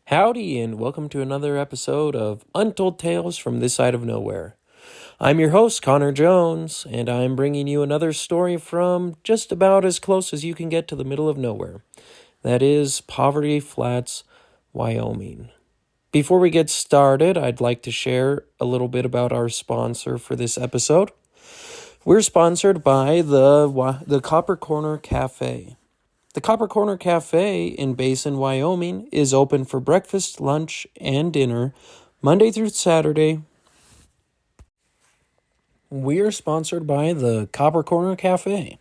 Howdy, and welcome to another episode of Untold Tales from This Side of Nowhere. I'm your host, Connor Jones, and I'm bringing you another story from just about as close as you can get to the middle of nowhere. That is Poverty Flats, Wyoming. Before we get started, I'd like to share a little bit about our sponsor for this episode. We're sponsored by the Copper Corner Cafe. The Copper Corner Cafe in Basin, Wyoming is open for breakfast, lunch, and dinner Monday through Saturday. We are sponsored by the Copper Corner Cafe.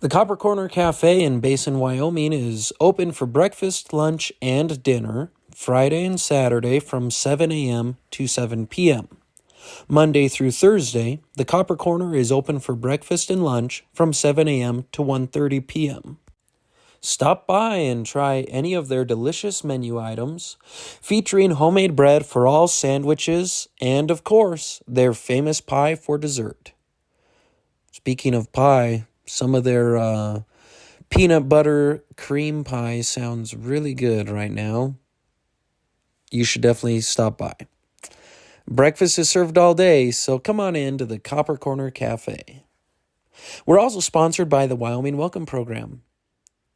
The Copper Corner Cafe in Basin, Wyoming is open for breakfast, lunch, and dinner Friday and Saturday from 7 a.m. to 7 p.m. Monday through Thursday, the Copper Corner is open for breakfast and lunch from 7 a.m. to 1:30 p.m. Stop by and try any of their delicious menu items, featuring homemade bread for all sandwiches, and of course, their famous pie for dessert. Speaking of pie, some of their peanut butter cream pie sounds really good right now. You should definitely stop by. Breakfast is served all day, so come on in to the Copper Corner Cafe. We're also sponsored by the Wyoming Welcome Program.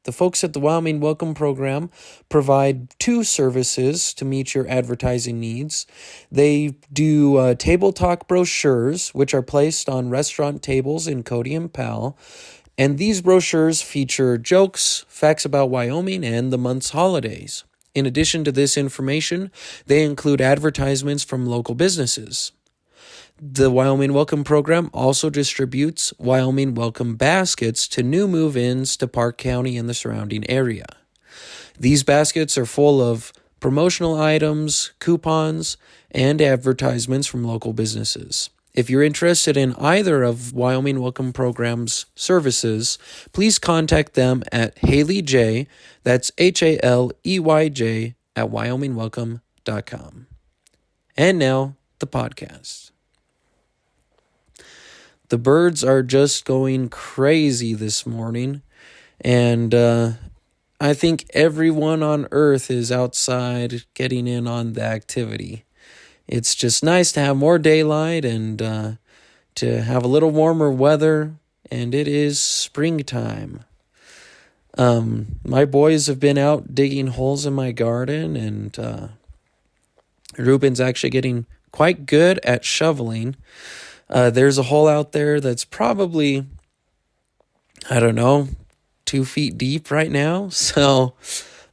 The folks at the Wyoming Welcome Program provide two services to meet your advertising needs. They do table talk brochures, which are placed on restaurant tables in Cody and Powell. And these brochures feature jokes, facts about Wyoming, and the month's holidays. In addition to this information, they include advertisements from local businesses. The Wyoming Welcome Program also distributes Wyoming Welcome baskets to new move-ins to Park County and the surrounding area. These baskets are full of promotional items, coupons, and advertisements from local businesses. If you're interested in either of Wyoming Welcome Program's services, please contact them at Haley J, that's HALEYJ, at wyomingwelcome.com. And now, the podcast. The birds are just going crazy this morning, and I think everyone on Earth is outside getting in on the activity. It's just nice to have more daylight and to have a little warmer weather, and it is springtime. My boys have been out digging holes in my garden, and Ruben's actually getting quite good at shoveling. There's a hole out there that's probably, 2 feet deep right now. So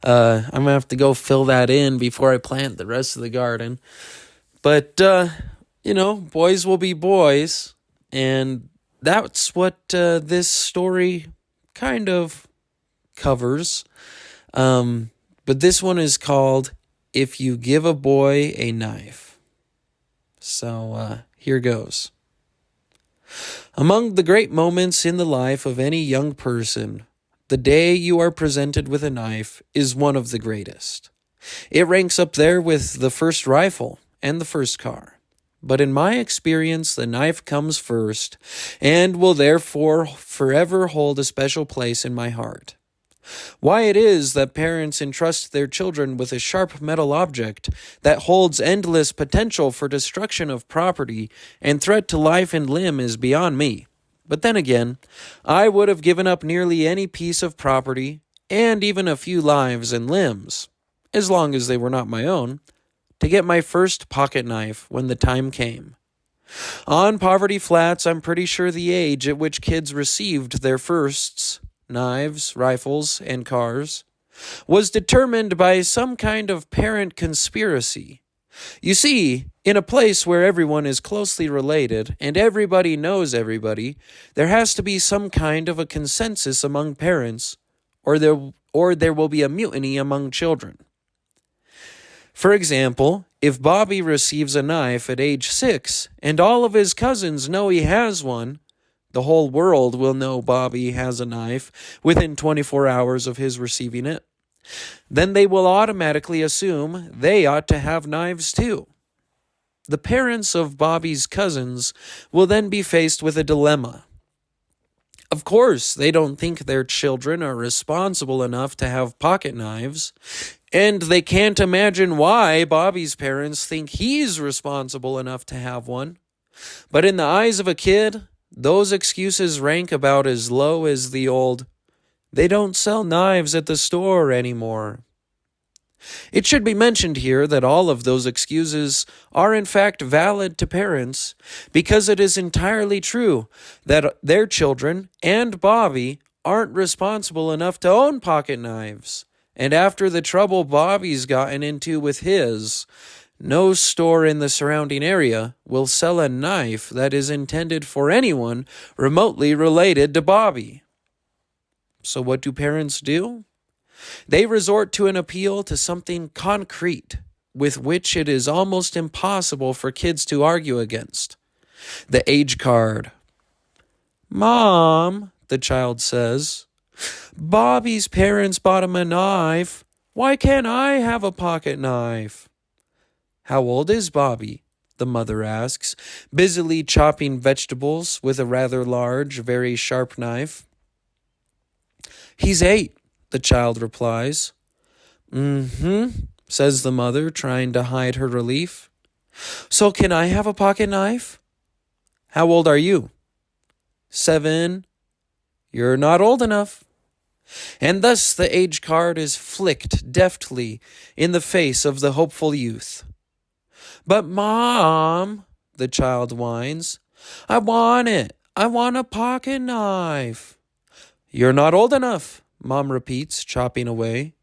I'm going to have to go fill that in before I plant the rest of the garden. But, boys will be boys. And that's what this story kind of covers. But this one is called If You Give a Boy a Knife. So here goes. Among the great moments in the life of any young person, the day you are presented with a knife is one of the greatest. It ranks up there with the first rifle and the first car. But in my experience, the knife comes first and will therefore forever hold a special place in my heart. Why it is that parents entrust their children with a sharp metal object that holds endless potential for destruction of property and threat to life and limb is beyond me. But then again, I would have given up nearly any piece of property, and even a few lives and limbs, as long as they were not my own, to get my first pocket knife when the time came. On Poverty Flats, I'm pretty sure the age at which kids received their firsts, knives, rifles, and cars, was determined by some kind of parent conspiracy. You see, in a place where everyone is closely related and everybody knows everybody, there has to be some kind of a consensus among parents, or there will be a mutiny among children. For example, if Bobby receives a knife at age 6 and all of his cousins know he has one, the whole world will know Bobby has a knife within 24 hours of his receiving it. Then they will automatically assume they ought to have knives too. The parents of Bobby's cousins will then be faced with a dilemma. Of course, they don't think their children are responsible enough to have pocket knives, And they can't imagine why Bobby's parents think he's responsible enough to have one. But in the eyes of a kid, those excuses rank about as low as the old, "They don't sell knives at the store anymore." It should be mentioned here that all of those excuses are in fact valid to parents, because it is entirely true that their children and Bobby aren't responsible enough to own pocket knives. And after the trouble Bobby's gotten into with his, no store in the surrounding area will sell a knife that is intended for anyone remotely related to Bobby. So what do parents do? They resort to an appeal to something concrete with which it is almost impossible for kids to argue against: the age card. "Mom," the child says, "Bobby's parents bought him a knife. Why can't I have a pocket knife?" "How old is Bobby?" the mother asks, busily chopping vegetables with a rather large, very sharp knife. "He's 8, the child replies. Says the mother, trying to hide her relief. "So can I have a pocket knife?" "How old are you?" 7. "You're not old enough." And thus the age card is flicked deftly in the face of the hopeful youth. "But Mom," the child whines, "I want it. I want a pocket knife." "You're not old enough," Mom repeats, chopping away.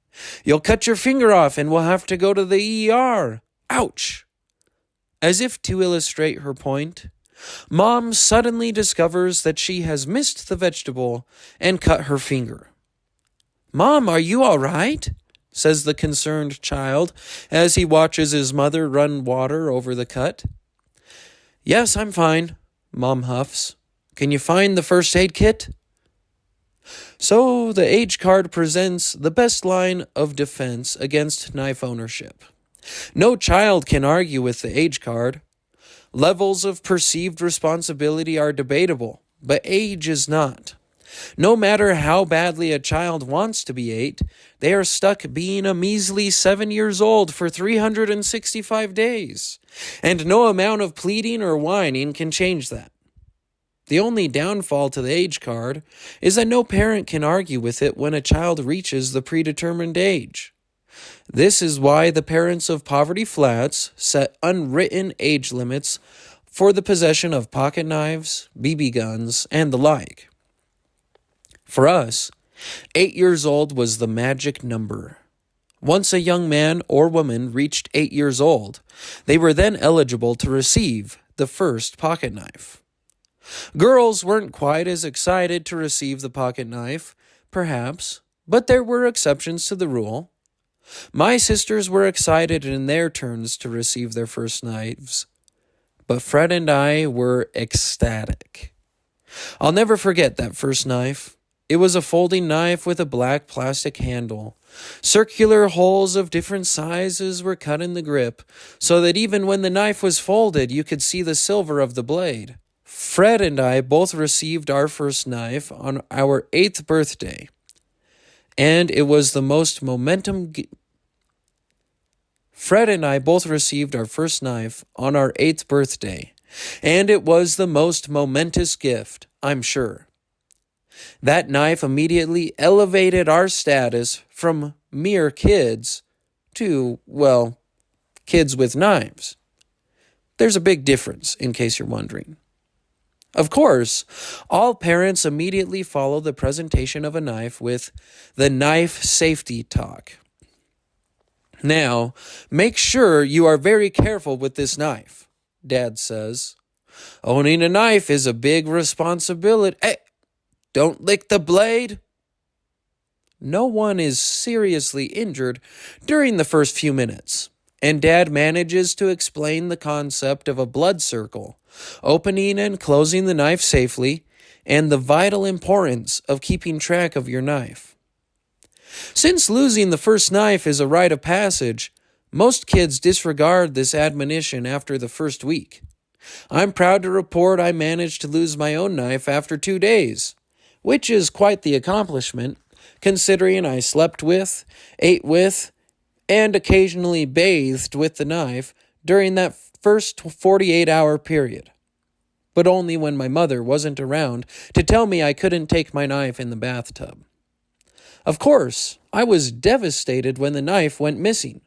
"You'll cut your finger off and we'll have to go to the ER. Ouch!" As if to illustrate her point, Mom suddenly discovers that she has missed the vegetable and cut her finger. "Mom, are you all right?" says the concerned child as he watches his mother run water over the cut. "Yes, I'm fine," Mom huffs. "Can you find the first aid kit?" So the age card presents the best line of defense against knife ownership. No child can argue with the age card. Levels of perceived responsibility are debatable, but age is not. No matter how badly a child wants to be 8, they are stuck being a measly 7 years old for 365 days, and no amount of pleading or whining can change that. The only downfall to the age card is that no parent can argue with it when a child reaches the predetermined age. This is why the parents of Poverty Flats set unwritten age limits for the possession of pocket knives, BB guns, and the like. For us, 8 years old was the magic number. Once a young man or woman reached 8 years old, they were then eligible to receive the first pocket knife. Girls weren't quite as excited to receive the pocket knife, perhaps, but there were exceptions to the rule. My sisters were excited in their turns to receive their first knives, but Fred and I were ecstatic. I'll never forget that first knife. It was a folding knife with a black plastic handle. Circular holes of different sizes were cut in the grip, so that even when the knife was folded, you could see the silver of the blade. Fred and I both received our first knife on our 8th birthday, and it was the most Fred and I both received our first knife on our 8th birthday, and it was the most momentous gift, I'm sure. That knife immediately elevated our status from mere kids to, well, kids with knives. There's a big difference, in case you're wondering. Of course, all parents immediately follow the presentation of a knife with the knife safety talk. "Now, make sure you are very careful with this knife," Dad says. "Owning a knife is a big responsibility. Hey, don't lick the blade." No one is seriously injured during the first few minutes, and Dad manages to explain the concept of a blood circle, opening and closing the knife safely, and the vital importance of keeping track of your knife. Since losing the first knife is a rite of passage, most kids disregard this admonition after the first week. I'm proud to report I managed to lose my own knife after 2 days, which is quite the accomplishment, considering I slept with, ate with, and occasionally bathed with the knife during that first 48-hour period, but only when my mother wasn't around to tell me I couldn't take my knife in the bathtub. Of course, I was devastated when the knife went missing.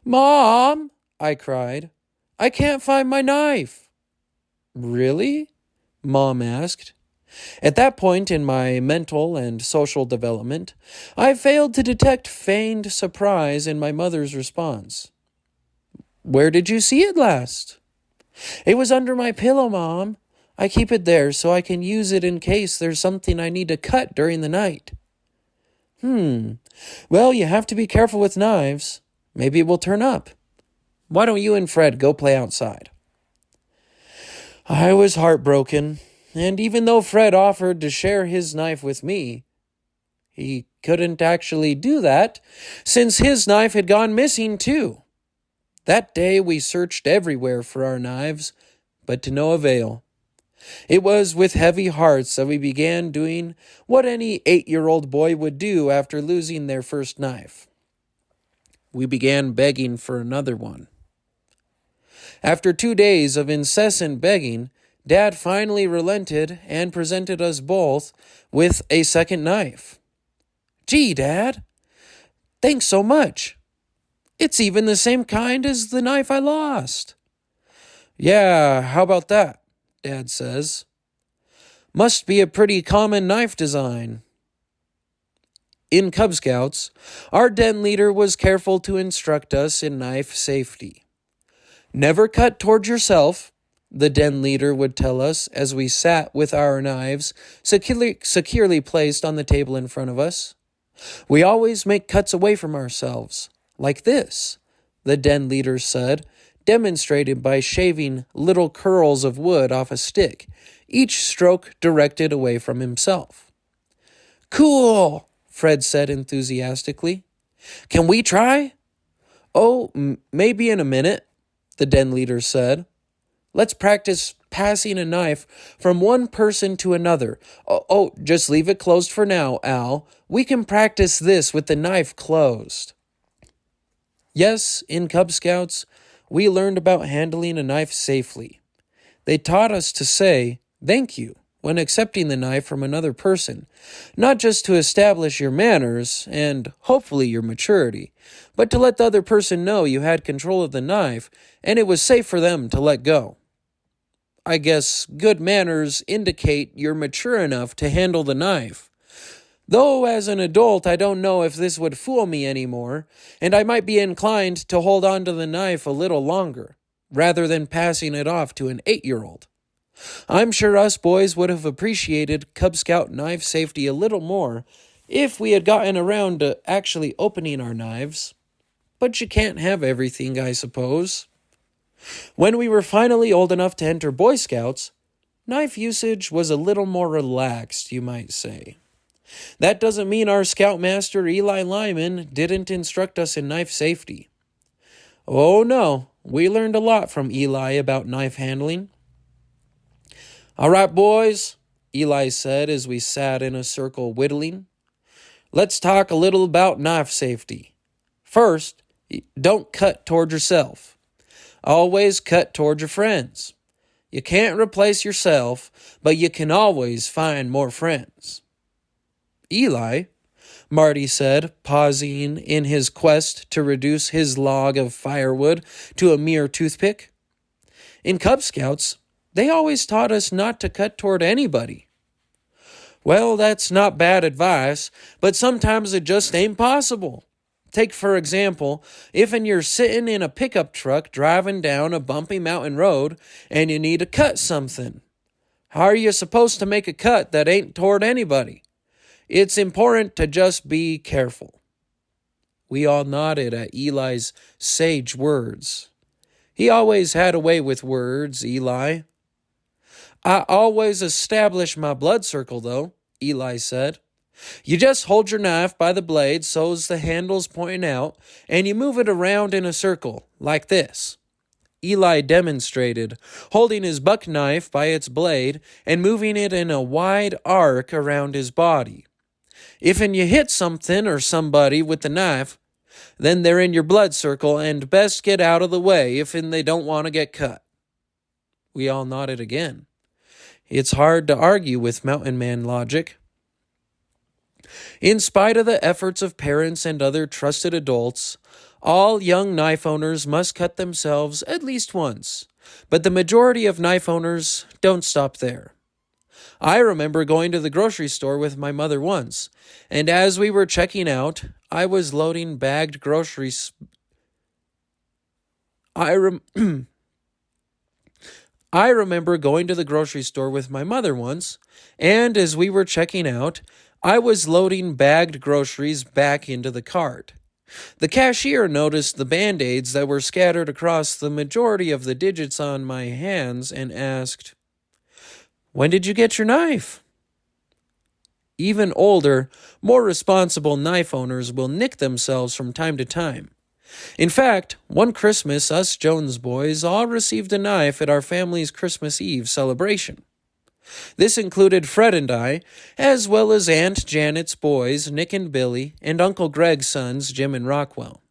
"Mom," I cried, "I can't find my knife." "Really?" Mom asked. At that point in my mental and social development, I failed to detect feigned surprise in my mother's response. "Where did you see it last?" "It was under my pillow, Mom. I keep it there so I can use it in case there's something I need to cut during the night." Well, you have to be careful with knives. Maybe it will turn up. Why don't you and Fred go play outside?" I was heartbroken, and even though Fred offered to share his knife with me, he couldn't actually do that since his knife had gone missing too. That day we searched everywhere for our knives, but to no avail. It was with heavy hearts that we began doing what any 8-year-old boy would do after losing their first knife. We began begging for another one. After 2 days of incessant begging, Dad finally relented and presented us both with a second knife. "Gee, Dad, thanks so much. It's even the same kind as the knife I lost." "Yeah, how about that?" Dad says. "Must be a pretty common knife design." In Cub Scouts, our den leader was careful to instruct us in knife safety. "Never cut towards yourself," the den leader would tell us as we sat with our knives securely placed on the table in front of us. "We always make cuts away from ourselves, like this," the den leader said, demonstrated by shaving little curls of wood off a stick, each stroke directed away from himself. "Cool," Fred said enthusiastically. "Can we try?" "Oh, maybe in a minute," the den leader said. "Let's practice passing a knife from one person to another. Oh, just leave it closed for now, Al. We can practice this with the knife closed." Yes, in Cub Scouts, we learned about handling a knife safely. They taught us to say thank you when accepting the knife from another person, not just to establish your manners and hopefully your maturity, but to let the other person know you had control of the knife and it was safe for them to let go. I guess good manners indicate you're mature enough to handle the knife. Though as an adult, I don't know if this would fool me anymore, and I might be inclined to hold on to the knife a little longer, rather than passing it off to an 8-year-old. I'm sure us boys would have appreciated Cub Scout knife safety a little more if we had gotten around to actually opening our knives. But you can't have everything, I suppose. When we were finally old enough to enter Boy Scouts, knife usage was a little more relaxed, you might say. That doesn't mean our Scoutmaster Eli Lyman didn't instruct us in knife safety. Oh no, we learned a lot from Eli about knife handling. "All right, boys," Eli said as we sat in a circle whittling. "Let's talk a little about knife safety. First, don't cut toward yourself. Always cut toward your friends. You can't replace yourself, but you can always find more friends." "Eli," Marty said, pausing in his quest to reduce his log of firewood to a mere toothpick. "In Cub Scouts, they always taught us not to cut toward anybody." "Well, that's not bad advice, but sometimes it just ain't possible. Take, for example, if you're sitting in a pickup truck driving down a bumpy mountain road and you need to cut something. How are you supposed to make a cut that ain't toward anybody? It's important to just be careful." We all nodded at Eli's sage words. He always had a way with words, Eli. "I always establish my blood circle, though," Eli said. "You just hold your knife by the blade so's the handle's pointing out, and you move it around in a circle, like this." Eli demonstrated, holding his buck knife by its blade and moving it in a wide arc around his body. "If you hit something or somebody with the knife, Then they're in your blood circle and best get out of the way if they don't want to get cut. We all nodded again. It's hard to argue with mountain man logic. In spite of the efforts of parents and other trusted adults, all young knife owners must cut themselves at least once, but the majority of knife owners don't stop there. I remember going to the grocery store with my mother once, and as we were checking out, I was loading bagged groceries. I remember going to the grocery store with my mother once, and as we were checking out, I was loading bagged groceries back into the cart. The cashier noticed the Band-Aids that were scattered across the majority of the digits on my hands and asked, "When did you get your knife?" Even older, more responsible knife owners will nick themselves from time to time. In fact, one Christmas, us Jones boys all received a knife at our family's Christmas Eve celebration. This included Fred and I, as well as Aunt Janet's boys, Nick and Billy, and Uncle Greg's sons, Jim and Rockwell.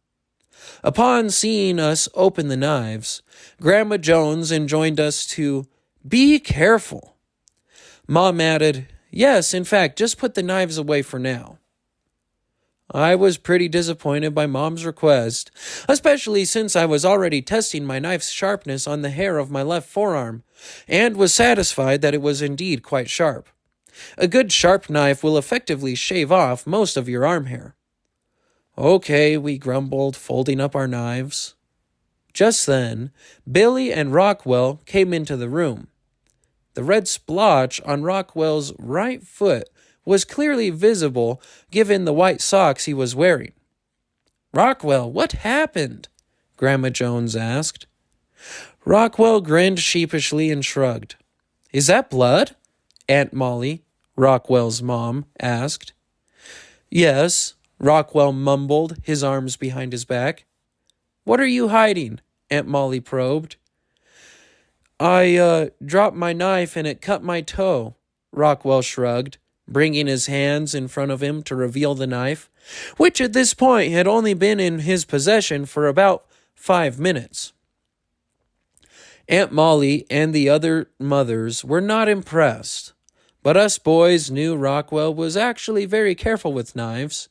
Upon seeing us open the knives, Grandma Jones enjoined us to be careful. Mom added, "Yes, in fact, just put the knives away for now." I was pretty disappointed by Mom's request, especially since I was already testing my knife's sharpness on the hair of my left forearm, and was satisfied that it was indeed quite sharp. A good sharp knife will effectively shave off most of your arm hair. "Okay," we grumbled, folding up our knives. Just then, Billy and Rockwell came into the room. The red splotch on Rockwell's right foot was clearly visible given the white socks he was wearing. "Rockwell, what happened?" Grandma Jones asked. Rockwell grinned sheepishly and shrugged. "Is that blood?" Aunt Molly, Rockwell's mom, asked. "Yes," Rockwell mumbled, his arms behind his back. "What are you hiding?" Aunt Molly probed. I dropped my knife and it cut my toe," Rockwell shrugged, bringing his hands in front of him to reveal the knife, which at this point had only been in his possession for about 5 minutes. Aunt Molly and the other mothers were not impressed, but us boys knew Rockwell was actually very careful with knives.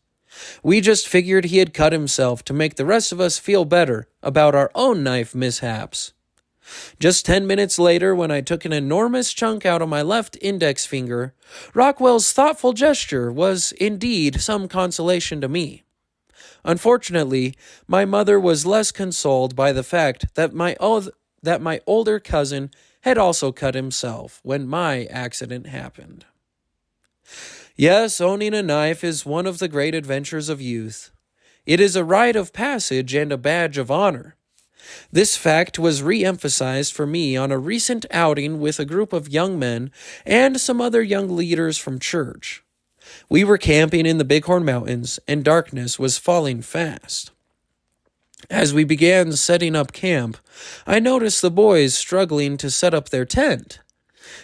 We just figured he had cut himself to make the rest of us feel better about our own knife mishaps. Just 10 minutes later, when I took an enormous chunk out of my left index finger, Rockwell's thoughtful gesture was indeed some consolation to me. Unfortunately, my mother was less consoled by the fact that my older cousin had also cut himself when my accident happened. Yes, owning a knife is one of the great adventures of youth. It is a rite of passage and a badge of honor. This fact was re-emphasized for me on a recent outing with a group of young men and some other young leaders from church. We were camping in the Bighorn Mountains, and darkness was falling fast. As we began setting up camp, I noticed the boys struggling to set up their tent.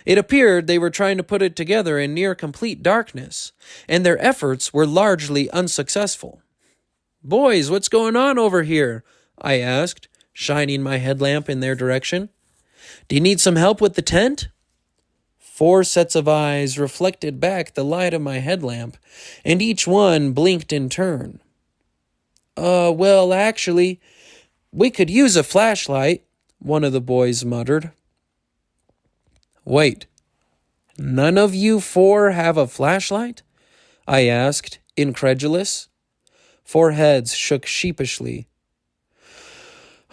It appeared they were trying to put it together in near complete darkness, and their efforts were largely unsuccessful. "Boys, what's going on over here?" I asked, shining my headlamp in their direction. "Do you need some help with the tent?" 4 sets of eyes reflected back the light of my headlamp, and each one blinked in turn. Well, actually, we could use a flashlight," one of the boys muttered. "Wait, none of you 4 have a flashlight?" I asked, incredulous. 4 heads shook sheepishly.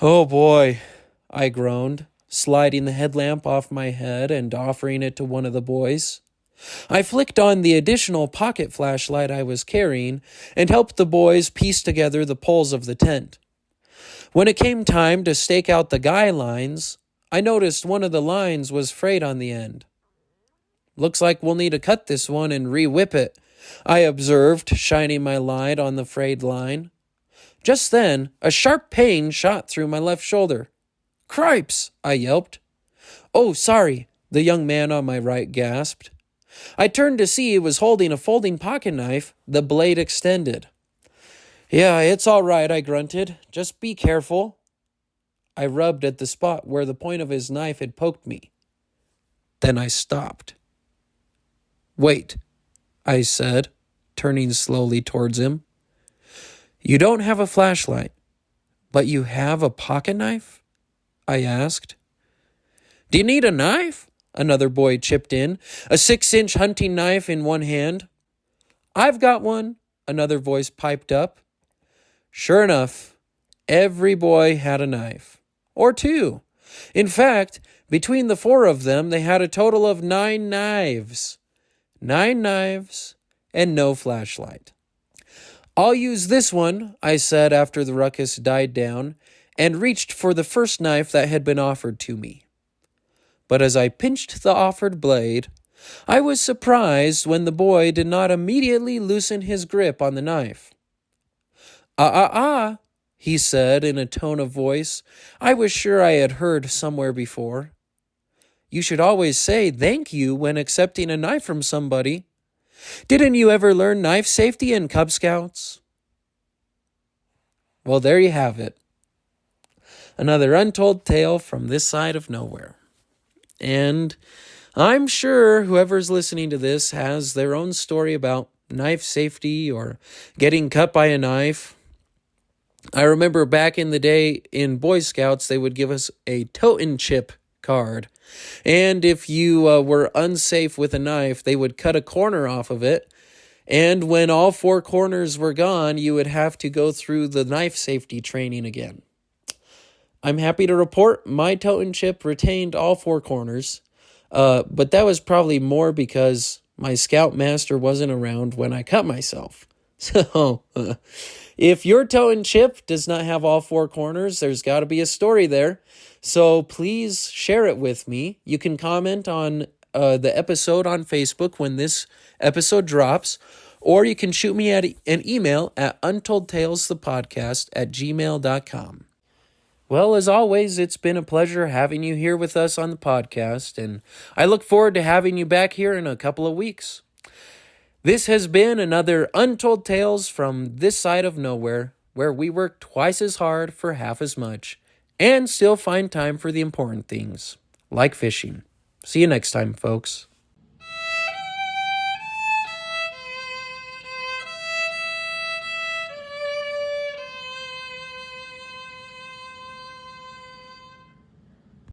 "Oh boy," I groaned, sliding the headlamp off my head and offering it to one of the boys. I flicked on the additional pocket flashlight I was carrying and helped the boys piece together the poles of the tent. When it came time to stake out the guy lines, I noticed one of the lines was frayed on the end. "Looks like we'll need to cut this one and re-whip it," I observed, shining my light on the frayed line. Just then, a sharp pain shot through my left shoulder. "Cripes!" I yelped. "Oh, sorry," the young man on my right gasped. I turned to see he was holding a folding pocket knife, the blade extended. Yeah, it's all right, I grunted. Just be careful. I rubbed at the spot where the point of his knife had poked me. Then I stopped. Wait, I said, turning slowly towards him. You don't have a flashlight, but you have a pocket knife? I asked. Do you need a knife? Another boy chipped in, a 6-inch hunting knife in one hand. I've got one, another voice piped up. Sure enough, every boy had a knife. Or two. In fact, between the 4 of them, they had a total of 9 knives. 9 knives and no flashlight. I'll use this one, I said after the ruckus died down, and reached for the first knife that had been offered to me. But as I pinched the offered blade, I was surprised when the boy did not immediately loosen his grip on the knife. He said in a tone of voice I was sure I had heard somewhere before. You should always say thank you when accepting a knife from somebody. Didn't you ever learn knife safety in Cub Scouts? Well, there you have it. Another untold tale from this side of nowhere. And I'm sure whoever's listening to this has their own story about knife safety or getting cut by a knife. I remember back in the day in Boy Scouts, they would give us a totem chip card. And if you were unsafe with a knife, they would cut a corner off of it. And when all 4 corners were gone, you would have to go through the knife safety training again. I'm happy to report my totem chip retained all 4 corners. But that was probably more because my scoutmaster wasn't around when I cut myself. So, if your totem chip does not have all 4 corners, there's got to be a story there. So please share it with me. You can comment on the episode on Facebook when this episode drops, or you can shoot me an email at untoldtalesthepodcast@gmail.com. Well, as always, it's been a pleasure having you here with us on the podcast, and I look forward to having you back here in a couple of weeks. This has been another Untold Tales from this side of nowhere, where we work twice as hard for half as much, and still find time for the important things, like fishing. See you next time, folks.